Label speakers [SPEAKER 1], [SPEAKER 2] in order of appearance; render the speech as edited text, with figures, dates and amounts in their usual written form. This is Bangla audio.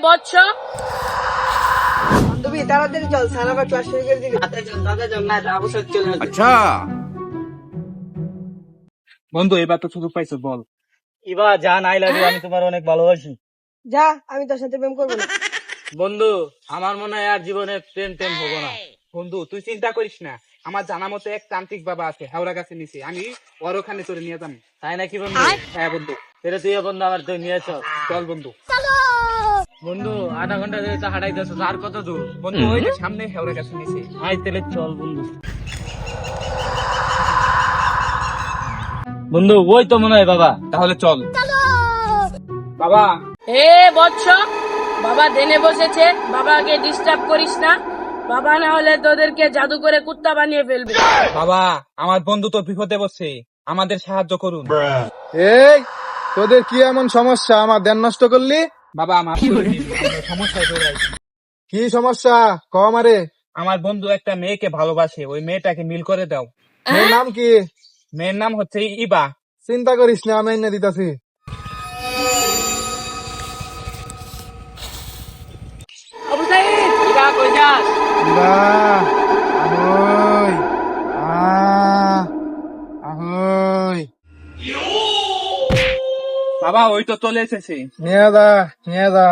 [SPEAKER 1] বৎস,
[SPEAKER 2] বান্ধবী তাড়াতাড়ি চল, স্যার আবার ক্লাস শুরু করে দিবি।
[SPEAKER 3] अच्छा
[SPEAKER 4] বন্ধু এবার তো সুযোগ পাইছো, বল।
[SPEAKER 5] ইবা জান, আই লাভ ইউ, আমি তোমার অনেক ভালোবাসি।
[SPEAKER 2] যা, আমি তোর সাথে প্রেম করবো না।
[SPEAKER 5] বন্ধু, আমার মনে হয় আর জীবনে প্রেম টেম হবো না।
[SPEAKER 4] বন্ধু তুই চিন্তা করিস না, আমার জানা মতো এক তান্ত্রিক বাবা আছে হাওড়া গাছে নিচে, আমি ওর ওখানে তোরে নিয়ে যাবো।
[SPEAKER 5] তাই নাকি বন্ধু?
[SPEAKER 4] হ্যাঁ বন্ধু,
[SPEAKER 5] সেটা তুই বন্ধু আমার তুই নিয়ে চল।
[SPEAKER 4] চল বন্ধু।
[SPEAKER 5] বন্ধু, আধা ঘন্টা ধরে তো হাঁটাইতেছো, আর কত দূর?
[SPEAKER 4] বন্ধু ওই যে সামনে হাওড়া গাছে নিচে।
[SPEAKER 5] আই তাহলে চল বন্ধু। বন্ধু ওই তো মনে হয় বাবা।
[SPEAKER 4] তাহলে চল। বাবা,
[SPEAKER 1] হে বৎস, বাবা দেনে বসেছে, বাবাকে ডিস্টার্ব করিস না। বাবা না হলে তোদেরকে জাদু করে কুত্তা বানিয়ে ফেলবে।
[SPEAKER 4] বাবা আমার বন্ধু তো বিপদে বসে, আমাদের সাহায্য করুন।
[SPEAKER 6] এই তোদের কি এমন সমস্যা আমার ধ্যান নষ্ট করলি?
[SPEAKER 4] বাবা আমার সমস্যায় পড়ে আছি।
[SPEAKER 6] কি সমস্যা ক আমারে।
[SPEAKER 4] আমার বন্ধু একটা মেয়েকে ভালোবাসে, ওই মেয়েটাকে মিল করে দাও।
[SPEAKER 6] মেয়ের নাম কি?
[SPEAKER 4] মেয়ের নাম হচ্ছে ইবা।
[SPEAKER 6] চিন্তা করিস না, আমি এনে দিতাছি।
[SPEAKER 5] আবু সাইদ, ইবা কই যাস?
[SPEAKER 6] বাহ, ahoy, ahoy।
[SPEAKER 4] বাবা ওই তো চলে এসেছে।
[SPEAKER 6] নিয়ে যা।